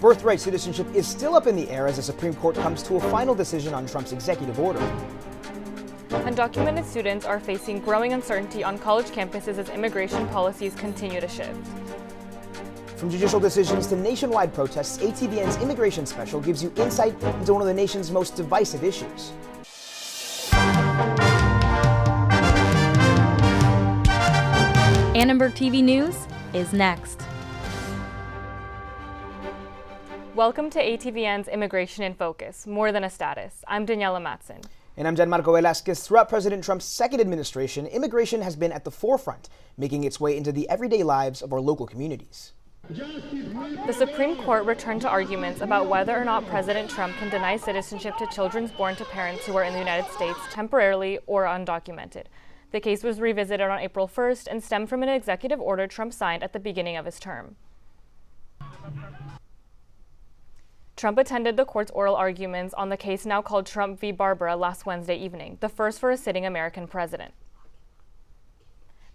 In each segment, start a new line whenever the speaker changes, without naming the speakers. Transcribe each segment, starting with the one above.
Birthright citizenship is still up in the air as the Supreme Court comes to a final decision on Trump's executive order.
Undocumented students are facing growing uncertainty on college campuses as immigration policies continue to shift.
From judicial decisions to nationwide protests, ATVN's Immigration Special gives you insight into one of the nation's most divisive issues.
Annenberg TV News is next.
Welcome to ATVN's Immigration in Focus, More Than a Status. I'm Daniela Matson.
And I'm Gianmarco Velasquez. Throughout President Trump's second administration, immigration has been at the forefront, making its way into the everyday lives of our local communities.
The Supreme Court returned to arguments about whether or not President Trump can deny citizenship to children born to parents who are in the United States temporarily or undocumented. The case was revisited on April 1st and stemmed from an executive order Trump signed at the beginning of his term. Trump attended the court's oral arguments on the case now called Trump v. Barbara last Wednesday evening, the first for a sitting American president.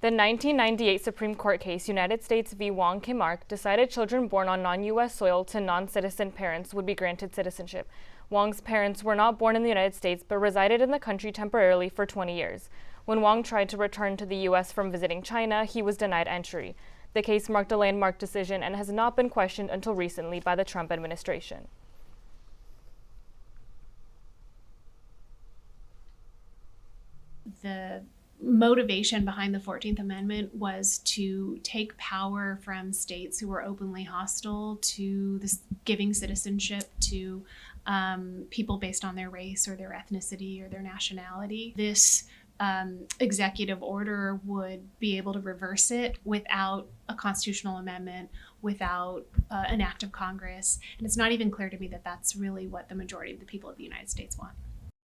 The 1998 Supreme Court case United States v. Wong Kim Ark decided children born on non-U.S. soil to non-citizen parents would be granted citizenship. Wong's parents were not born in the United States but resided in the country temporarily for 20 years. When Wong tried to return to the U.S. from visiting China, he was denied entry. The case marked a landmark decision and has not been questioned until recently by the Trump administration.
The motivation behind the 14th Amendment was to take power from states who were openly hostile to this giving citizenship to people based on their race or their ethnicity or their nationality. This executive order would be able to reverse it without a constitutional amendment, without an act of Congress. And it's not even clear to me that that's really what the majority of the people of the United States want.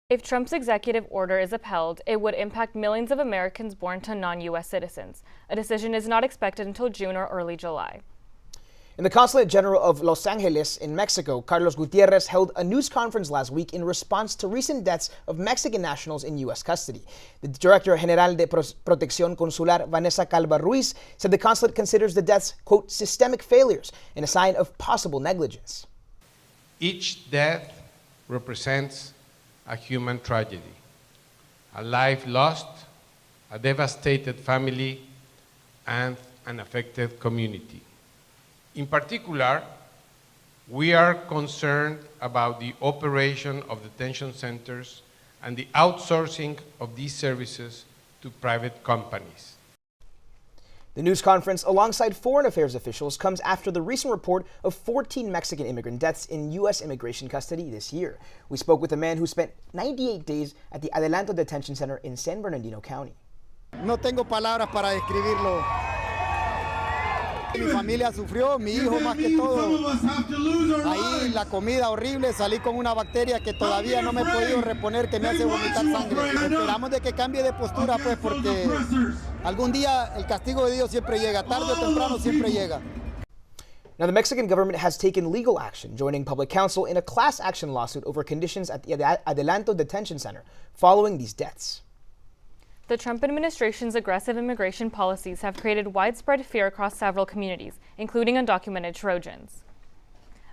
If Trump's executive order is upheld, it would impact millions of Americans born to non-U.S. citizens. A decision is not expected until June or early July.
In the Consulate General of Los Angeles in Mexico, Carlos Gutierrez held a news conference last week in response to recent deaths of Mexican nationals in U.S. custody. The Director General de Protección Consular, Vanessa Calva Ruiz, said the consulate considers the deaths, quote, systemic failures and a sign of possible negligence.
Each death represents a human tragedy, a life lost, a devastated family, and an affected community. In particular, we are concerned about the operation of detention centers and the outsourcing of these services to private companies.
The news conference, alongside foreign affairs officials, comes after the recent report of 14 Mexican immigrant deaths in U.S. immigration custody this year. We spoke with a man who spent 98 days at the Adelanto Detention Center in San Bernardino County.
No tengo palabras para describirlo. Mi familia sufrió, mi hijo más que todo. Ahí la comida horrible, salí con una bacteria que todavía no me he podido reponer, que me hace vomitar sangre. Esperamos de que cambie de postura, pues, porque algún día el castigo de Dios siempre llega, tarde o temprano siempre llega.
Now, the Mexican government has taken legal action, joining public counsel in a class action lawsuit over conditions at the Adelanto Detention Center following these deaths.
The Trump administration's aggressive immigration policies have created widespread fear across several communities, including undocumented Trojans.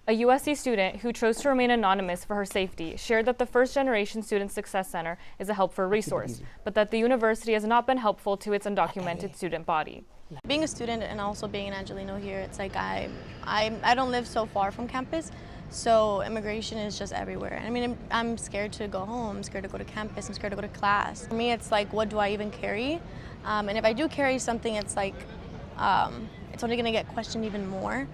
A USC student who chose to remain anonymous for her safety shared that the First-Generation Student Success Center is a helpful resource, but that the university has not been helpful to its undocumented student body.
Being a student and also being an Angelino here, it's like I don't live so far from campus. So immigration is just everywhere. I mean, I'm scared to go home, I'm scared to go to campus, I'm scared to go to class. For me, it's like, what do I even carry? And if I do carry something, it's like, it's only gonna get questioned even more.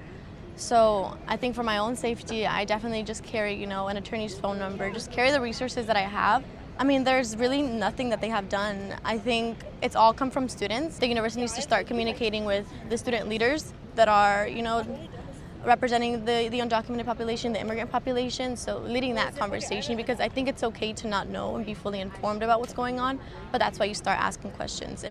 So I think for my own safety, I definitely just carry, you know, an attorney's phone number, just carry the resources that I have. I mean, there's really nothing that they have done. I think it's all come from students. The university needs to start communicating with the student leaders that are, you know, representing the undocumented population, the immigrant population, so leading that conversation, because I think it's okay to not know and be fully informed about what's going on, but that's why you start asking questions.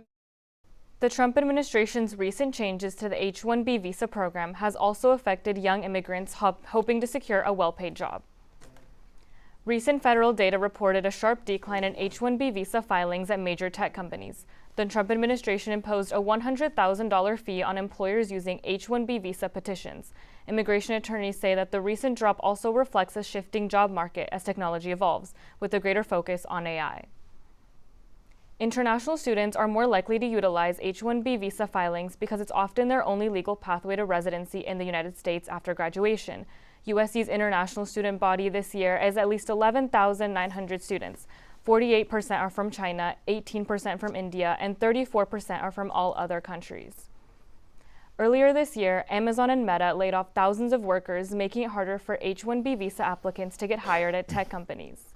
The Trump administration's recent changes to the H-1B visa program has also affected young immigrants hoping to secure a well-paid job. Recent federal data reported a sharp decline in H-1B visa filings at major tech companies. The Trump administration imposed a $100,000 fee on employers using H-1B visa petitions. Immigration attorneys say that the recent drop also reflects a shifting job market as technology evolves, with a greater focus on AI. International students are more likely to utilize H-1B visa filings because it's often their only legal pathway to residency in the United States after graduation. USC's international student body this year is at least 11,900 students. 48% are from China, 18% from India, and 34% are from all other countries. Earlier this year, Amazon and Meta laid off thousands of workers, making it harder for H-1B visa applicants to get hired at tech companies.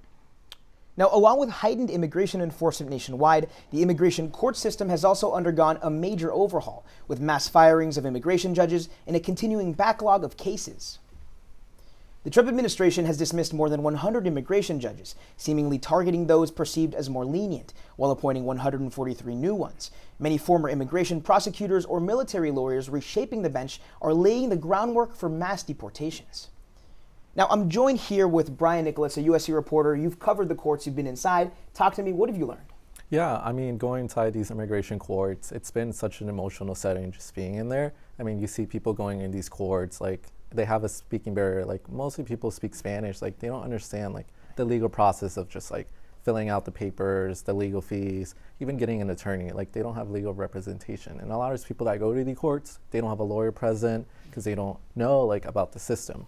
Now, along with heightened immigration enforcement nationwide, the immigration court system has also undergone a major overhaul, with mass firings of immigration judges and a continuing backlog of cases. The Trump administration has dismissed more than 100 immigration judges, seemingly targeting those perceived as more lenient, while appointing 143 new ones. Many former immigration prosecutors or military lawyers reshaping the bench are laying the groundwork for mass deportations. Now, I'm joined here with Brian Nicholas, a USC reporter. You've covered the courts, you've been inside. Talk to me, what have you learned?
Yeah, I mean, going inside these immigration courts, it's been such an emotional setting just being in there. I mean, you see people going in these courts, like, they have a speaking barrier. Like, mostly people speak Spanish. Like, they don't understand, like, the legal process of just, like, filling out the papers, the legal fees, even getting an attorney. Like, they don't have legal representation. And a lot of people that go to the courts, they don't have a lawyer present because they don't know, like, about the system.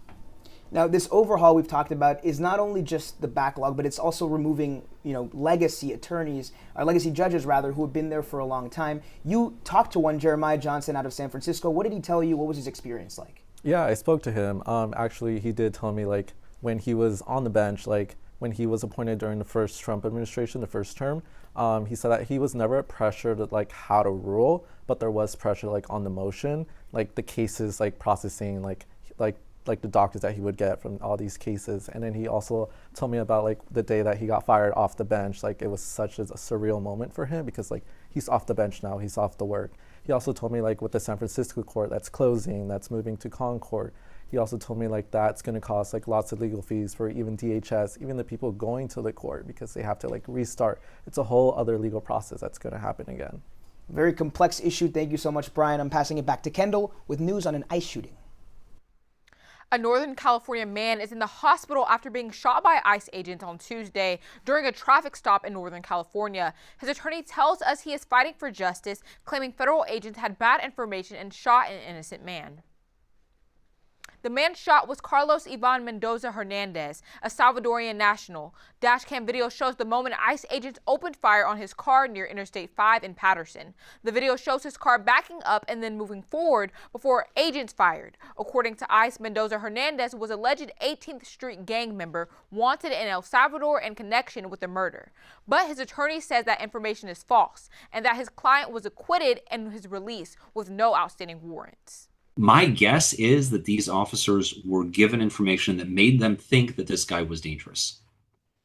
Now, this overhaul we've talked about is not only just the backlog, but it's also removing, legacy attorneys, or legacy judges rather, who have been there for a long time. You talked to one, Jeremiah Johnson, out of San Francisco. What did he tell you? What was his experience like?
Yeah, I spoke to him. Actually, he did tell me, like, when he was on the bench, like, when he was appointed during the first Trump administration, the first term, he said that he was never pressured at, like, how to rule, but there was pressure, like, on the motion, like, the cases, like, processing, like the doctors that he would get from all these cases. And then he also told me about, like, the day that he got fired off the bench. Like, it was such a surreal moment for him because, like, he's off the bench now, he's off the work. He also told me, like, with the San Francisco court that's closing, that's moving to Concord, he also told me, like, that's going to cost, like, lots of legal fees for even DHS, even the people going to the court, because they have to, like, restart. It's a whole other legal process that's going to happen again.
Very complex issue. Thank you so much, Brian. I'm passing it back to Kendall with news on an ICE shooting.
A Northern California man is in the hospital after being shot by ICE agents on Tuesday during a traffic stop in Northern California. His attorney tells us he is fighting for justice, claiming federal agents had bad information and shot an innocent man. The man shot was Carlos Ivan Mendoza Hernandez, a Salvadorian national. Dashcam video shows the moment ICE agents opened fire on his car near Interstate 5 in Patterson. The video shows his car backing up and then moving forward before agents fired. According to ICE, Mendoza Hernandez was an alleged 18th Street gang member wanted in El Salvador in connection with the murder. But his attorney says that information is false and that his client was acquitted and his release with no outstanding warrants.
My guess is that these officers were given information that made them think that this guy was dangerous.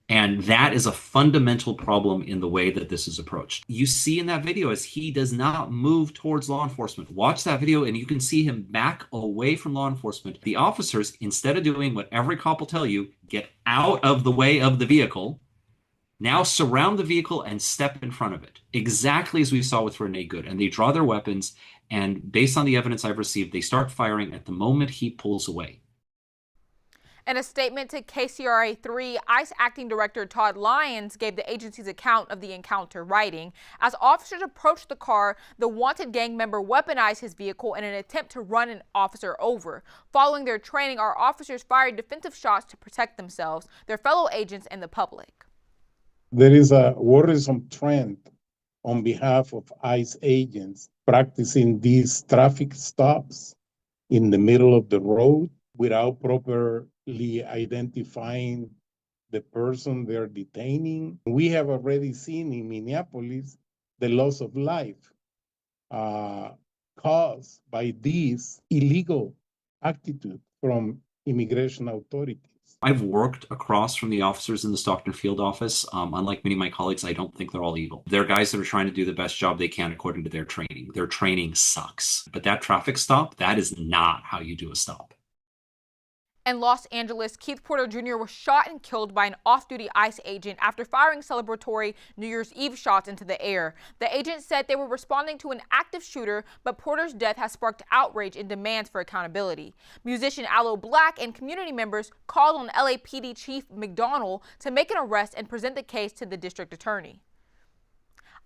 And that is a fundamental problem in the way that this is approached. You see in that video as he does not move towards law enforcement. Watch that video and you can see him back away from law enforcement. The officers, instead of doing what every cop will tell you, get out of the way of the vehicle, now surround the vehicle and step in front of it. Exactly as we saw with Renee Good. And they draw their weapons, and based on the evidence I've received, they start firing at the moment he pulls away.
In a statement to KCRA 3, ICE Acting Director Todd Lyons gave the agency's account of the encounter, writing, "As officers approached the car, the wanted gang member weaponized his vehicle in an attempt to run an officer over. Following their training, our officers fired defensive shots to protect themselves, their fellow agents, and the public."
There is a worrisome trend on behalf of ICE agents practicing these traffic stops in the middle of the road without properly identifying the person they're detaining. We have already seen in Minneapolis the loss of life caused by this illegal attitude from immigration authorities.
I've worked across from the officers in the Stockton field office. Unlike many of my colleagues, I don't think they're all evil. They're guys that are trying to do the best job they can according to their training. Their training sucks. But that traffic stop, that is not how you do a stop.
In Los Angeles, Keith Porter Jr. was shot and killed by an off-duty ICE agent after firing celebratory New Year's Eve shots into the air. The agent said they were responding to an active shooter, but Porter's death has sparked outrage and demands for accountability. Musician Aloe Black and community members called on LAPD Chief McDonnell to make an arrest and present the case to the district attorney.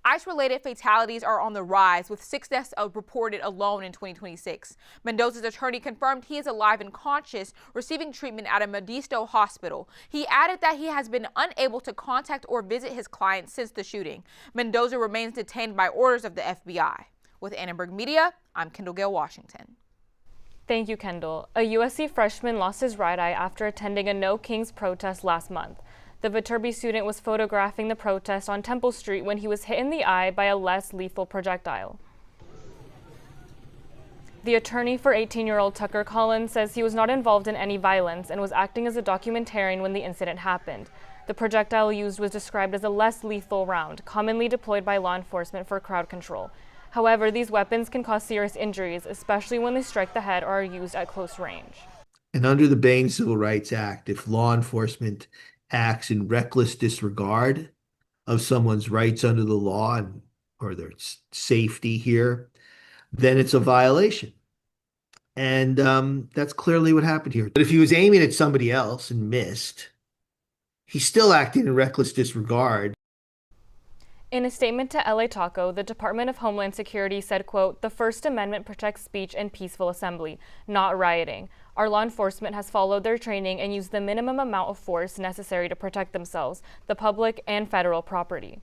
ICE-related fatalities are on the rise, with 6 deaths reported alone in 2026. Mendoza's attorney confirmed he is alive and conscious, receiving treatment at a Modesto hospital. He added that he has been unable to contact or visit his client since the shooting. Mendoza remains detained by orders of the FBI. With Annenberg Media, I'm Kendall Gale, Washington.
Thank you, Kendall. A USC freshman lost his right eye after attending a No Kings protest last month. The Viterbi student was photographing the protest on Temple Street when he was hit in the eye by a less lethal projectile. The attorney for 18-year-old Tucker Collins says he was not involved in any violence and was acting as a documentarian when the incident happened. The projectile used was described as a less lethal round, commonly deployed by law enforcement for crowd control. However, these weapons can cause serious injuries, especially when they strike the head or are used at close range.
And under the Bain Civil Rights Act, if law enforcement acts in reckless disregard of someone's rights under the law or their safety here, then it's a violation. And that's clearly what happened here. But if he was aiming at somebody else and missed, he's still acting in reckless disregard.
In a statement to LA Taco, the Department of Homeland Security said, quote, "The First Amendment protects speech and peaceful assembly, not rioting. Our law enforcement has followed their training and used the minimum amount of force necessary to protect themselves, the public, and federal property."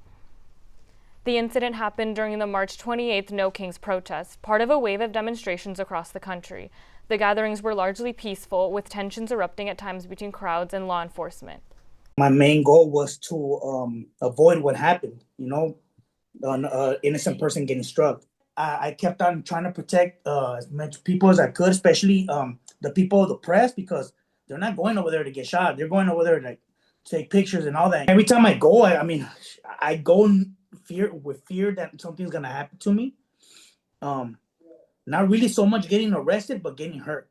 The incident happened during the March 28th No Kings protest, part of a wave of demonstrations across the country. The gatherings were largely peaceful, with tensions erupting at times between crowds and law enforcement.
My main goal was to avoid what happened, an innocent person getting struck. I kept on trying to protect as much people as I could, especially the people of the press, because they're not going over there to get shot. They're going over there to take pictures and all that. Every time I go, I go in with fear that something's going to happen to me. Not really so much getting arrested, but getting hurt.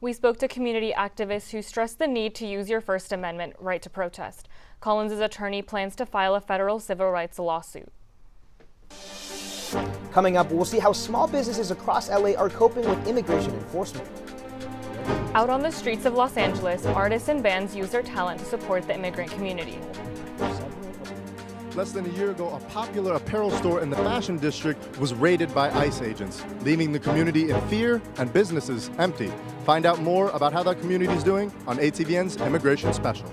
We spoke to community activists who stressed the need to use your First Amendment right to protest. Collins' attorney plans to file a federal civil rights lawsuit.
Coming up, we'll see how small businesses across LA are coping with immigration enforcement.
Out on the streets of Los Angeles, artists and bands use their talent to support the immigrant community.
Less than a year ago, a popular apparel store in the Fashion District was raided by ICE agents, leaving the community in fear and businesses empty. Find out more about how that community is doing on ATVN's Immigration Special.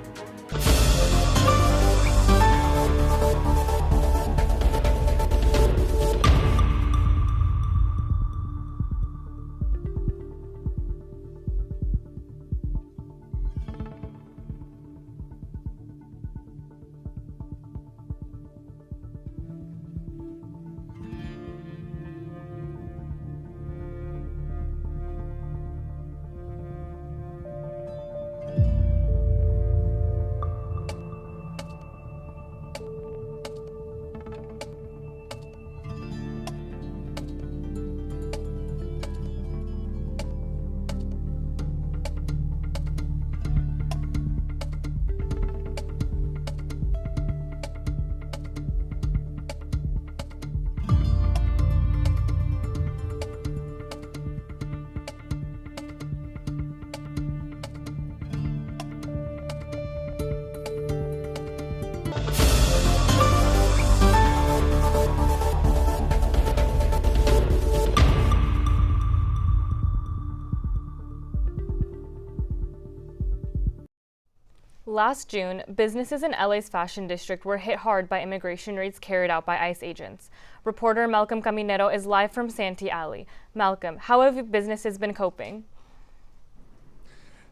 Last June, businesses in LA's Fashion District were hit hard by immigration raids carried out by ICE agents. Reporter Malcolm Caminero is live from Santee Alley. Malcolm, how have businesses been coping?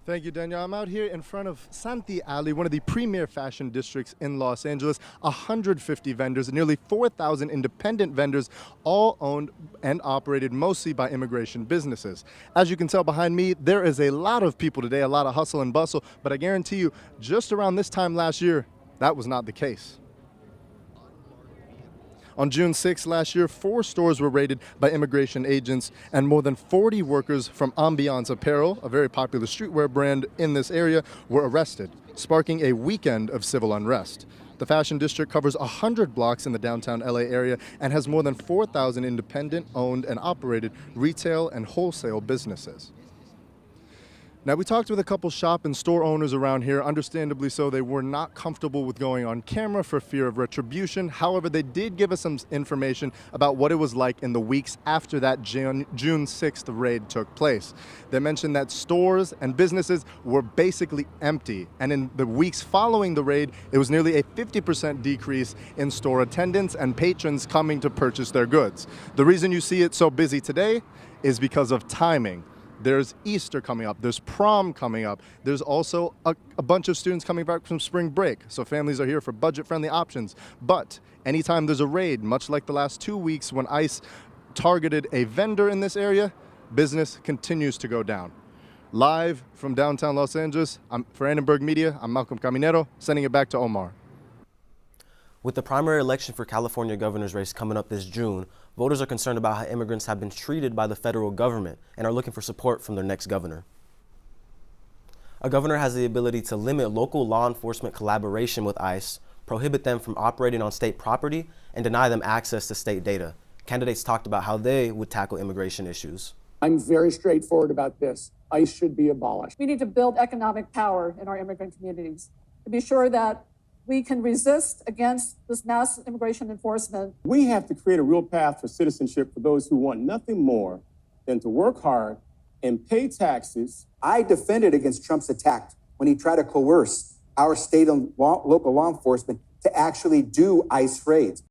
Thank you, Danielle. I'm out here in front of Santee Alley, one of the premier fashion districts in Los Angeles. 150 vendors, nearly 4,000 independent vendors, all owned and operated mostly by immigration businesses. As you can tell behind me, there is a lot of people today, a lot of hustle and bustle, but I guarantee you, just around this time last year, that was not the case. On June 6 last year, 4 stores were raided by immigration agents, and more than 40 workers from Ambiance Apparel, a very popular streetwear brand in this area, were arrested, sparking a weekend of civil unrest. The fashion district covers 100 blocks in the downtown LA area and has more than 4,000 independent, owned, and operated retail and wholesale businesses. Now, we talked with a couple shop and store owners around here. Understandably so, they were not comfortable with going on camera for fear of retribution. However, they did give us some information about what it was like in the weeks after that June 6th raid took place. They mentioned that stores and businesses were basically empty, and in the weeks following the raid, it was nearly a 50% decrease in store attendance and patrons coming to purchase their goods. The reason you see it so busy today is because of timing. There's Easter coming up, there's prom coming up, there's also a bunch of students coming back from spring break, so families are here for budget-friendly options. But anytime there's a raid, much like the last 2 weeks when ICE targeted a vendor in this area, business continues to go down. Live from downtown Los Angeles, for Annenberg Media, I'm Malcolm Caminero, sending it back to Omar.
With the primary election for California governor's race coming up this June, voters are concerned about how immigrants have been treated by the federal government and are looking for support from their next governor. A governor has the ability to limit local law enforcement collaboration with ICE, prohibit them from operating on state property, and deny them access to state data. Candidates talked about how they would tackle immigration issues.
I'm very straightforward about this. ICE should be abolished. We need to build economic power in our immigrant communities to be sure that we can resist against this mass immigration enforcement.
We have to create a real path for citizenship for those who want nothing more than to work hard and pay taxes.
I defended against Trump's attack when he tried to coerce our state and local law enforcement to actually do ICE raids.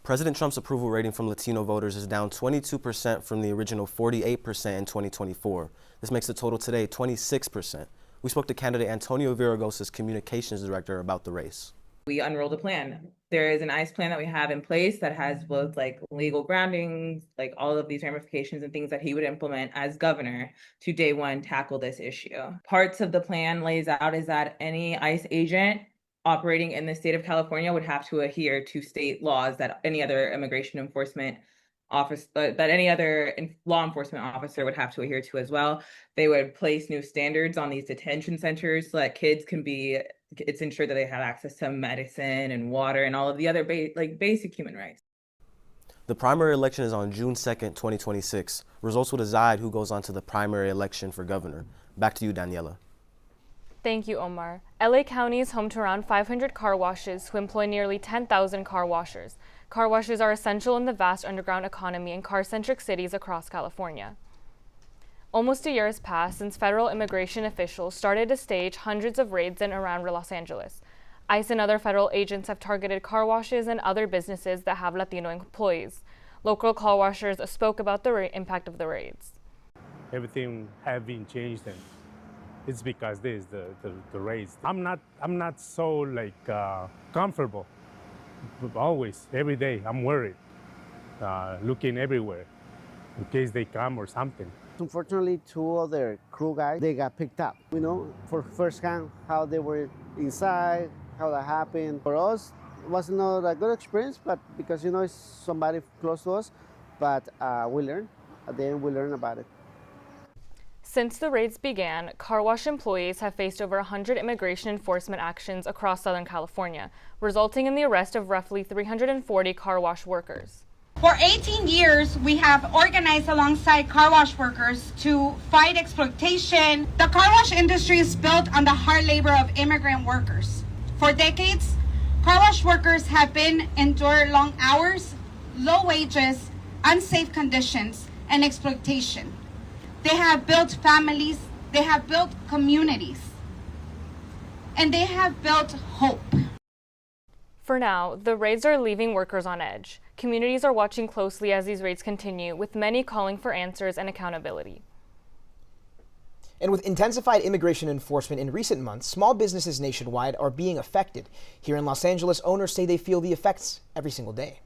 President Trump's approval rating from Latino voters is down 22% from the original 48% in 2024. This makes the total today 26%. We spoke to candidate Antonio Viragosa's communications director about the race.
We unrolled a plan. There is an ICE plan that we have in place that has both like legal groundings, like all of these ramifications and things that he would implement as governor to day one tackle this issue. Parts of the plan lays out is that any ICE agent operating in the state of California would have to adhere to state laws that any other immigration enforcement office, that any other law enforcement officer would have to adhere to as well. They would place new standards on these detention centers so that kids can be, it's ensured that they have access to medicine and water and all of the other basic human rights.
The primary election is on June 2nd, 2026. Results will decide who goes on to the primary election for governor. Back to you, Daniela.
Thank you, Omar. LA County is home to around 500 car washes who employ nearly 10,000 car washers. Car washes are essential in the vast underground economy in car-centric cities across California. Almost a year has passed since federal immigration officials started to stage hundreds of raids in and around Los Angeles. ICE and other federal agents have targeted car washes and other businesses that have Latino employees. Local car washers spoke about the impact of the raids.
Everything have been changed, and it's because this the raids. I'm not so comfortable. Always, every day, I'm worried, looking everywhere in case they come or something.
Unfortunately, 2 other crew guys, they got picked up, for firsthand how they were inside, how that happened. For us, it was not a good experience, but because, it's somebody close to us, but we learned. At the end, we learned about it.
Since the raids began, car wash employees have faced over 100 immigration enforcement actions across Southern California, resulting in the arrest of roughly 340 car wash workers.
For 18 years, we have organized alongside car wash workers to fight exploitation. The car wash industry is built on the hard labor of immigrant workers. For decades, car wash workers have been enduring long hours, low wages, unsafe conditions, and exploitation. They have built families, they have built communities, and they have built hope.
For now, the raids are leaving workers on edge. Communities are watching closely as these raids continue, with many calling for answers and accountability.
And with intensified immigration enforcement in recent months, small businesses nationwide are being affected. Here in Los Angeles, owners say they feel the effects every single day.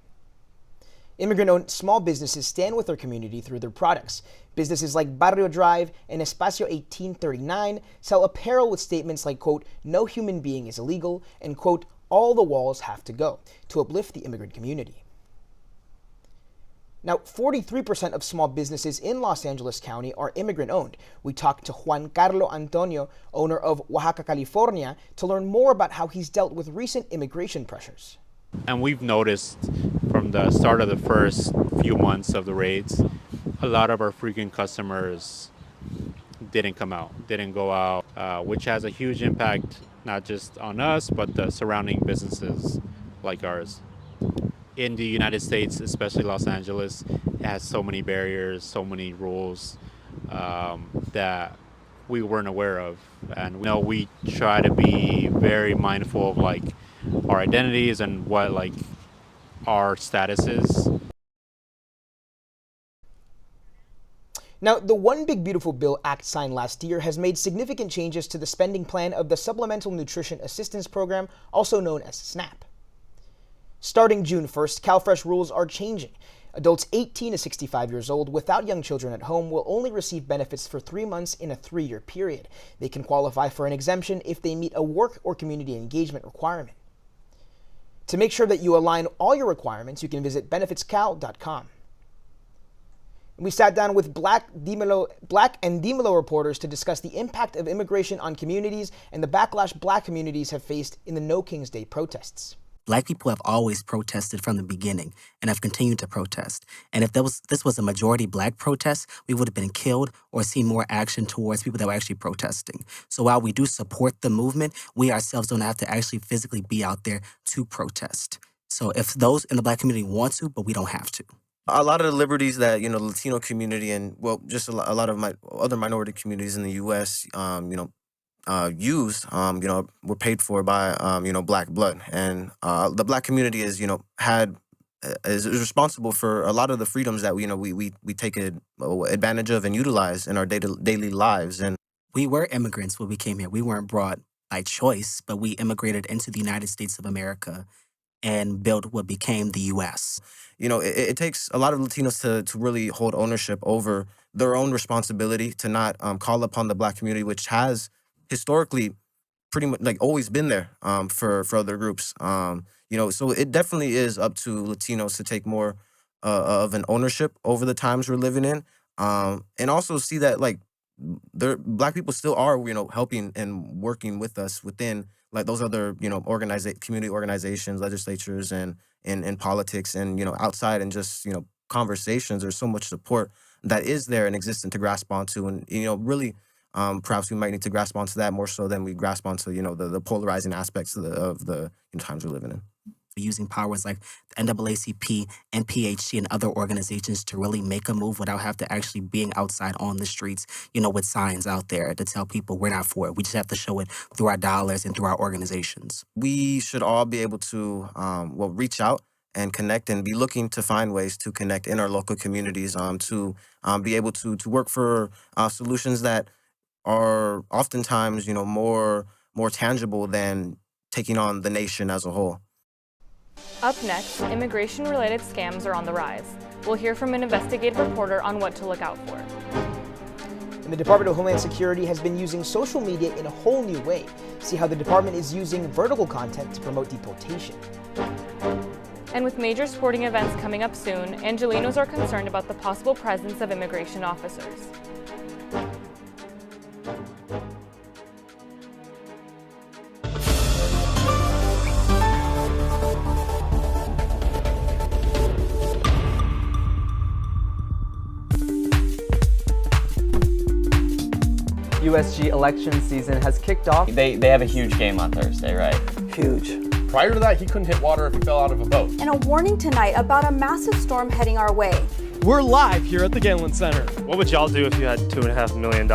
Immigrant-owned small businesses stand with their community through their products. Businesses like Barrio Drive and Espacio 1839 sell apparel with statements like, quote, "No human being is illegal," and, quote, all the walls have to go to uplift the immigrant community. Now, 43% of small businesses in Los Angeles County are immigrant-owned. We talked to Juan Carlo Antonio, owner of Oaxaca, California, to learn more about how he's dealt with recent immigration pressures.
And we've noticed from the start of the first few months of the raids, a lot of our frequent customers didn't come out, didn't go out, which has a huge impact not just on us, but the surrounding businesses like ours. In the United States, especially Los Angeles, it has so many barriers, so many rules that we weren't aware of. And we try to be very mindful of like our identities and what like our status is.
Now, the One Big Beautiful Bill Act signed last year has made significant changes to the spending plan of the Supplemental Nutrition Assistance Program, also known as SNAP. Starting June 1st, CalFresh rules are changing. Adults 18 to 65 years old without young children at home will only receive benefits for 3 months in a 3-year period. They can qualify for an exemption if they meet a work or community engagement requirement. To make sure that you align all your requirements, you can visit benefitscal.com. We sat down with Black and Dimelo reporters to discuss the impact of immigration on communities and the backlash Black communities have faced in the No King's Day protests.
Black people have always protested from the beginning and have continued to protest. And if this was a majority Black protest, we would have been killed or seen more action towards people that were actually protesting. So while we do support the movement, we ourselves don't have to actually physically be out there to protest. So if those in the Black community want to, but we don't have to.
A lot of the liberties that, the Latino community and, well, just a lot of my other minority communities in the U.S., used, were paid for by, Black blood. And the Black community is, is responsible for a lot of the freedoms that, we take advantage of and utilize in our daily lives. And
we were immigrants when we came here. We weren't brought by choice, but we immigrated into the United States of America and built what became the U.S.
It takes a lot of Latinos to really hold ownership over their own responsibility to not call upon the Black community, which has historically pretty much like always been there for other groups. So it definitely is up to Latinos to take more of an ownership over the times we're living in, and also see that like Black people still are helping and working with us within like those other community organizations, legislatures, and in politics, and outside, and just conversations. There's so much support that is there and existent to grasp onto, and really. Perhaps we might need to grasp onto that more so than we grasp onto, the polarizing aspects of the times we're living in.
Using powers like the NAACP, NPHC, and other organizations to really make a move without having to actually being outside on the streets, with signs out there to tell people we're not for it. We just have to show it through our dollars and through our organizations.
We should all be able to, reach out and connect and be looking to find ways to connect in our local communities, to be able to work for solutions that are oftentimes, more tangible than taking on the nation as a whole.
Up next, immigration-related scams are on the rise. We'll hear from an investigative reporter on what to look out for.
And the Department of Homeland Security has been using social media in a whole new way. See how the department is using vertical content to promote deportation.
And with major sporting events coming up soon, Angelenos are concerned about the possible presence of immigration officers.
USG election season has kicked off.
They have a huge game on Thursday, right?
Huge.
Prior to that, he couldn't hit water if he fell out of a boat.
And a warning tonight about a massive storm heading our way.
We're live here at the Galen Center.
What would y'all do if you had $2.5 million?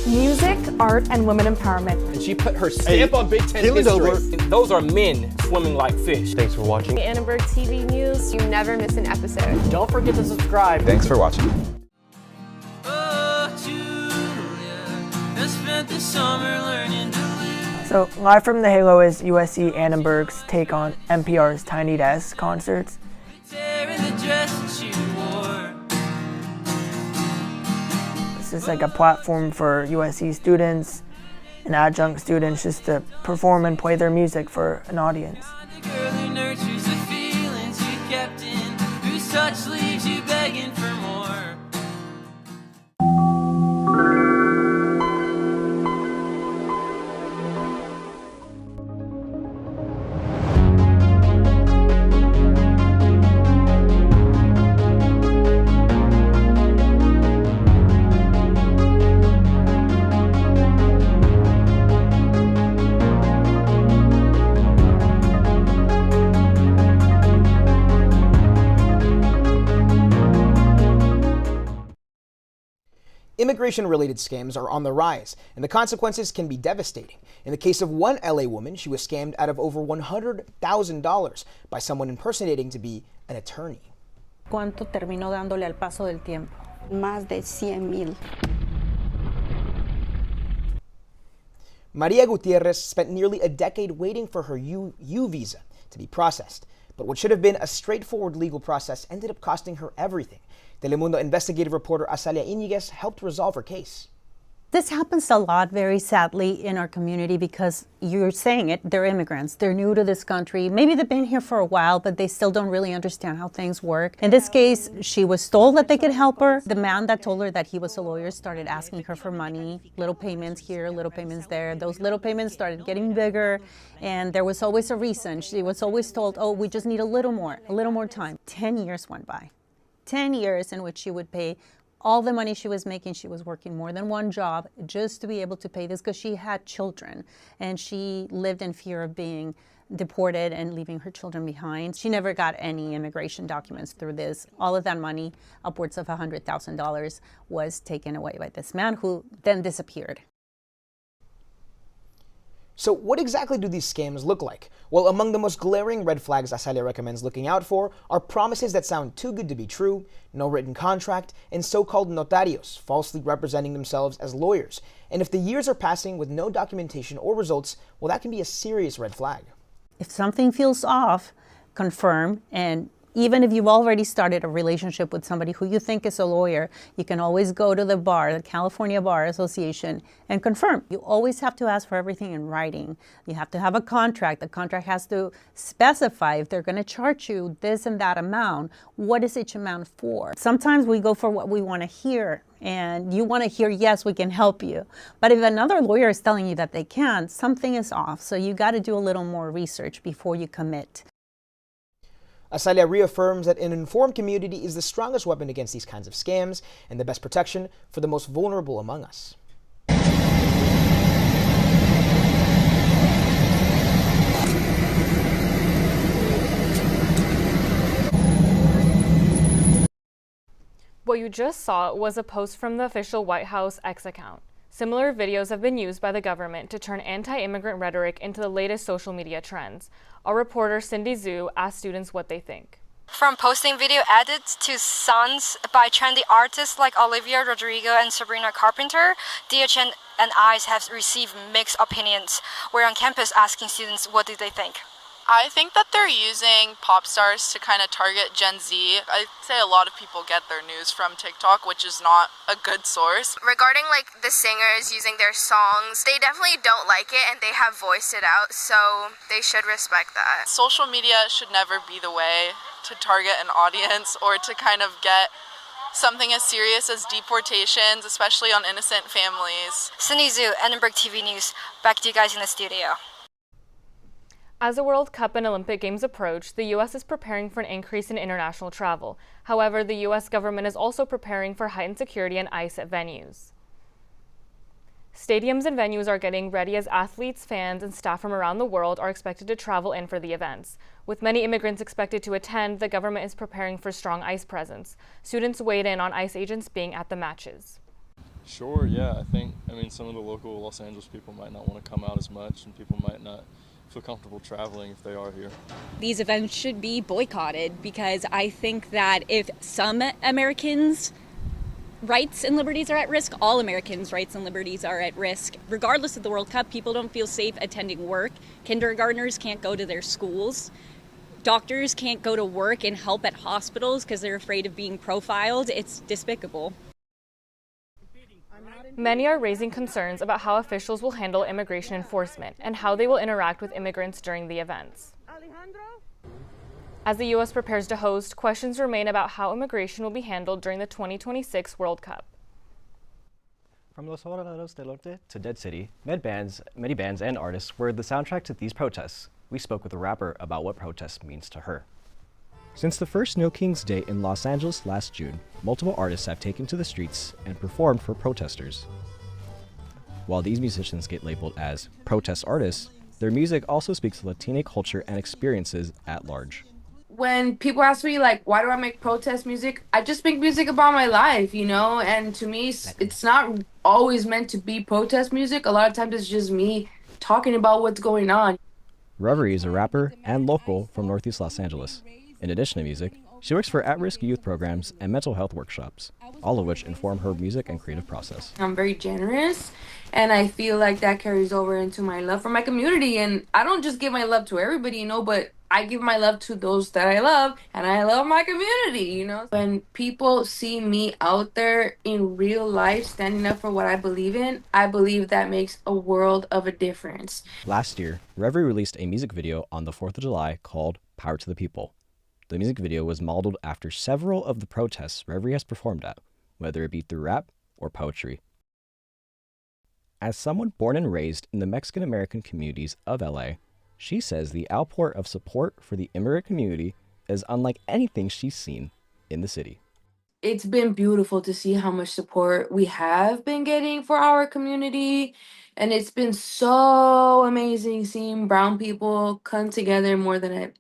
Music, art, and women empowerment.
And she put her stamp on Big Ten history.
Those are men swimming like fish.
Thanks for watching.
Annenberg TV News. You never miss an episode.
Don't forget to subscribe.
Thanks for watching.
So, live from the Halo is USC Annenberg's take on NPR's Tiny Desk concerts. This is like a platform for USC students and adjunct students just to perform and play their music for an audience.
just leaves you begging for more.
Immigration-related scams are on the rise, and the consequences can be devastating. In the case of one LA woman, she was scammed out of over $100,000 by someone impersonating to be an attorney.
¿Cuánto terminó dándole al paso del tiempo? Más de 100,000.
Maria Gutierrez spent nearly a decade waiting for her U visa to be processed. But what should have been a straightforward legal process ended up costing her everything. Telemundo investigative reporter Azalia Iñiguez helped resolve her case.
This happens a lot, very sadly, in our community because you're saying it, they're immigrants. They're new to this country. Maybe they've been here for a while, but they still don't really understand how things work. In this case, she was told that they could help her. The man that told her that he was a lawyer started asking her for money, little payments here, little payments there. Those little payments started getting bigger, and there was always a reason. She was always told, oh, we just need a little more time. 10 years went by. 10 years in which she would pay all the money she was making. She was working more than one job just to be able to pay this because she had children and she lived in fear of being deported and leaving her children behind. She never got any immigration documents through this. All of that money, upwards of $100,000, was taken away by this man who then disappeared.
So what exactly do these scams look like? Well, among the most glaring red flags Azalia recommends looking out for are promises that sound too good to be true, no written contract, and so-called notarios, falsely representing themselves as lawyers. And if the years are passing with no documentation or results, well, that can be a serious red flag.
If something feels off, confirm, and even if you've already started a relationship with somebody who you think is a lawyer, you can always go to the bar, the California Bar Association, and confirm. You always have to ask for everything in writing. You have to have a contract. The contract has to specify if they're going to charge you this and that amount. What is each amount for? Sometimes we go for what we want to hear, and you want to hear, yes, we can help you. But if another lawyer is telling you that they can't, something is off. So you got to do a little more research before you commit.
Azalia reaffirms that an informed community is the strongest weapon against these kinds of scams and the best protection for the most vulnerable among us.
What you just saw was a post from the official White House X account. Similar videos have been used by the government to turn anti-immigrant rhetoric into the latest social media trends. Our reporter Cindy Zhu asked students what they think.
From posting video edits to songs by trendy artists like Olivia Rodrigo and Sabrina Carpenter, DHN and ICE have received mixed opinions. We're on campus asking students what do they think.
I think that they're using pop stars to kind of target Gen Z. I'd say a lot of people get their news from TikTok, which is not a good source.
Regarding like the singers using their songs, they definitely don't like it and they have voiced it out, so they should respect that.
Social media should never be the way to target an audience or to kind of get something as serious as deportations, especially on innocent families.
Cindy Zhu, Annenberg TV News. Back to you guys in the studio.
As the World Cup and Olympic Games approach, the U.S. is preparing for an increase in international travel. However, the U.S. government is also preparing for heightened security and ICE at venues. Stadiums and venues are getting ready as athletes, fans, and staff from around the world are expected to travel in for the events. With many immigrants expected to attend, the government is preparing for strong ICE presence. Students weighed in on ICE agents being at the matches.
Sure, yeah. I mean, some of the local Los Angeles people might not want to come out as much, and people might not feel comfortable traveling if they are here.
These events should be boycotted because I think that if some Americans' rights and liberties are at risk, all Americans' rights and liberties are at risk. Regardless of the World Cup, people don't feel safe attending work. Kindergartners can't go to their schools. Doctors can't go to work and help at hospitals because they're afraid of being profiled. It's despicable.
Many are raising concerns about how officials will handle immigration enforcement and how they will interact with immigrants during the events. As the U.S. prepares to host, questions remain about how immigration will be handled during the 2026 World Cup.
From Los Morados del Norte to Dead City, many bands and artists were the soundtrack to these protests. We spoke with a rapper about what protest means to her. Since the first No Kings Day in Los Angeles last June, multiple artists have taken to the streets and performed for protesters. While these musicians get labeled as protest artists, their music also speaks to Latina culture and experiences at large.
When people ask me, like, why do I make protest music? I just make music about my life, you know? And to me, it's not always meant to be protest music. A lot of times it's just me talking about what's going on.
Reverie is a rapper and local from Northeast Los Angeles. In addition to music, she works for at-risk youth programs and mental health workshops, all of which inform her music and creative process.
I'm very generous, and I feel like that carries over into my love for my community. And I don't just give my love to everybody, you know, but I give my love to those that I love, and I love my community, you know. When people see me out there in real life standing up for what I believe in, I believe that makes a world of a difference.
Last year, Reverie released a music video on the 4th of July called Power to the People. The music video was modeled after several of the protests Reverie has performed at, whether it be through rap or poetry. As someone born and raised in the Mexican-American communities of LA, she says the outpour of support for the immigrant community is unlike anything she's seen in the city.
It's been beautiful to see how much support we have been getting for our community. And it's been so amazing seeing brown people come together more than I've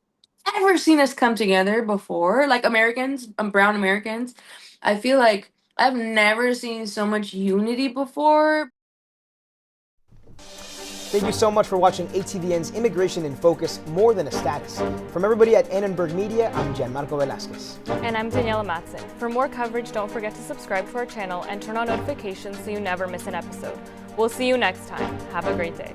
ever seen us come together before. Like Americans, brown Americans. I feel like I've never seen so much unity before.
Thank you so much for watching ATVN's Immigration in Focus, More Than a Status. From everybody at Annenberg Media, I'm Gianmarco Velasquez.
And I'm Daniela Matson. For more coverage, don't forget to subscribe to our channel and turn on notifications so you never miss an episode. We'll see you next time. Have a great day.